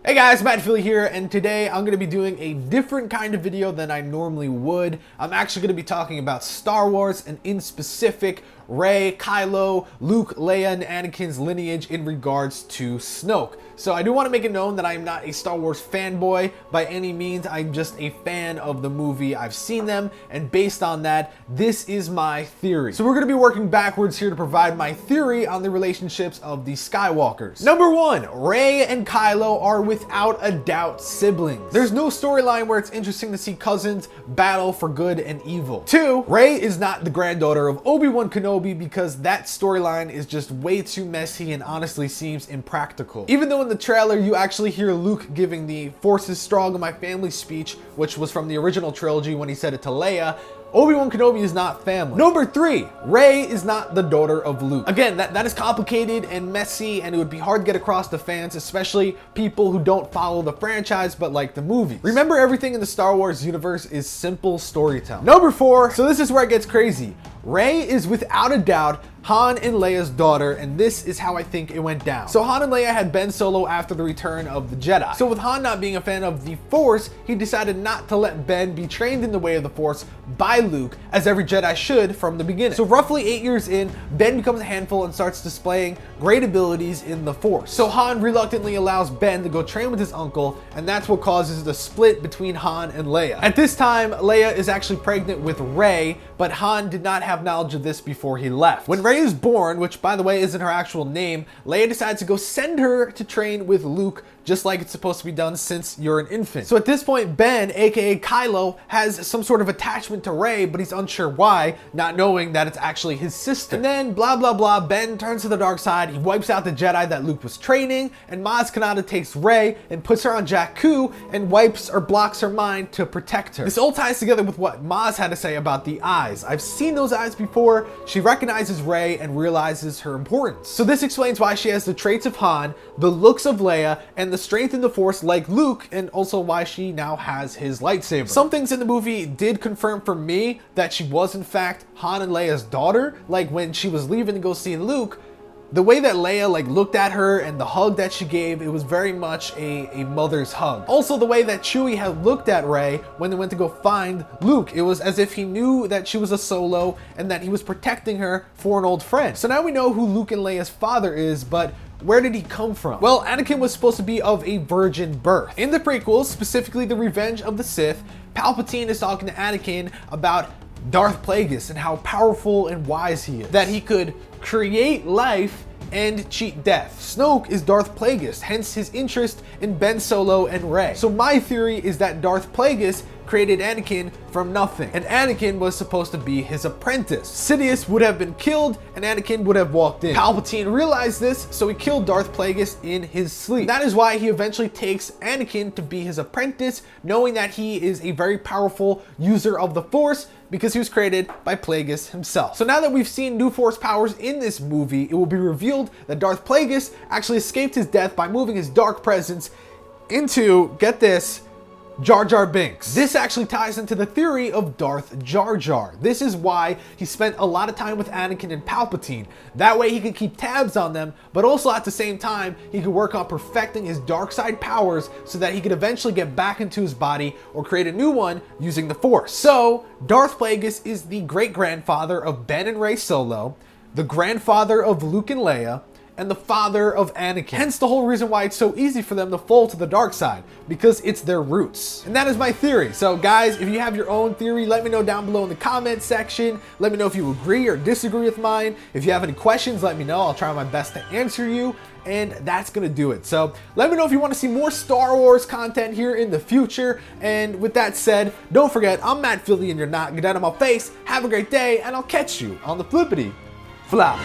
Hey guys, Matt Philly here, and today I'm going to be doing a different kind of video than I normally would. I'm actually going to be talking about Star Wars, and in specific, Rey, Kylo, Luke, Leia, and Anakin's lineage in regards to Snoke. So I do want to make it known that I'm not a Star Wars fanboy by any means. I'm just a fan of the movie. I've seen them, and based on that, this is my theory. So we're going to be working backwards here to provide my theory on the relationships of the Skywalkers. Number one, Rey and Kylo are without a doubt siblings. There's no storyline where it's interesting to see cousins battle for good and evil. Two, Rey is not the granddaughter of Obi-Wan Kenobi because that storyline is just way too messy and honestly seems impractical. Even though in the trailer you actually hear Luke giving the "Force is strong in my family" speech, which was from the original trilogy when he said it to Leia, Obi-Wan Kenobi is not family. Number three, Rey is not the daughter of Luke. Again, that is complicated and messy, and it would be hard to get across to fans, especially people who don't follow the franchise but like the movies. Remember, everything in the Star Wars universe is simple storytelling. Number four, so this is where it gets crazy. Rey is without a doubt Han and Leia's daughter, and this is how I think it went down. So Han and Leia had Ben Solo after the return of the Jedi. So with Han not being a fan of the Force, he decided not to let Ben be trained in the way of the Force by Luke, as every Jedi should from the beginning. So roughly 8 years in, Ben becomes a handful and starts displaying great abilities in the Force. So Han reluctantly allows Ben to go train with his uncle, and that's what causes the split between Han and Leia. At this time, Leia is actually pregnant with Rey, but Han did not have knowledge of this before he left. When Rey is born, which by the way isn't her actual name, Leia decides to go send her to train with Luke, just like it's supposed to be done since you're an infant. So at this point, Ben, aka Kylo, has some sort of attachment to Rey, but he's unsure why, not knowing that it's actually his sister. And then blah blah blah, Ben turns to the dark side, he wipes out the Jedi that Luke was training, and Maz Kanata takes Rey and puts her on Jakku and wipes or blocks her mind to protect her. This all ties together with what Maz had to say about the eyes. I've seen those eyes before. She recognizes Rey and realizes her importance. So this explains why she has the traits of Han, the looks of Leia, and the strength in the Force like Luke, and also why she now has his lightsaber. Some things in the movie did confirm for me that she was in fact Han and Leia's daughter, like when she was leaving to go see Luke. The way that Leia looked at her and the hug that she gave, it was very much a mother's hug. Also, the way that Chewie had looked at Rey when they went to go find Luke, it was as if he knew that she was a Solo and that he was protecting her for an old friend. So now we know who Luke and Leia's father is, but where did he come from? Well, Anakin was supposed to be of a virgin birth. In the prequels, specifically the Revenge of the Sith, Palpatine is talking to Anakin about Darth Plagueis and how powerful and wise he is, that he could create life and cheat death. Snoke is Darth Plagueis, hence his interest in Ben Solo and Rey. So my theory is that Darth Plagueis created Anakin from nothing, and Anakin was supposed to be his apprentice. Sidious would have been killed, and Anakin would have walked in. Palpatine realized this, so he killed Darth Plagueis in his sleep. That is why he eventually takes Anakin to be his apprentice, knowing that he is a very powerful user of the Force, because he was created by Plagueis himself. So now that we've seen new Force powers in this movie, it will be revealed that Darth Plagueis actually escaped his death by moving his dark presence into, get this, Jar Jar Binks. This actually ties into the theory of Darth Jar Jar. This is why he spent a lot of time with Anakin and Palpatine. That way he could keep tabs on them, but also at the same time, he could work on perfecting his dark side powers so that he could eventually get back into his body or create a new one using the Force. So, Darth Plagueis is the great-grandfather of Ben and Rey Solo, the grandfather of Luke and Leia, and the father of Anakin. Hence the whole reason why it's so easy for them to fall to the dark side, because it's their roots. And that is my theory. So guys, if you have your own theory, let me know down below in the comment section. Let me know if you agree or disagree with mine. If you have any questions, let me know. I'll try my best to answer you. And that's gonna do it. So let me know if you want to see more Star Wars content here in the future. And with that said, don't forget, I'm Matt Philly and you're not. Get out of my face. Have a great day, and I'll catch you on the flippity flop.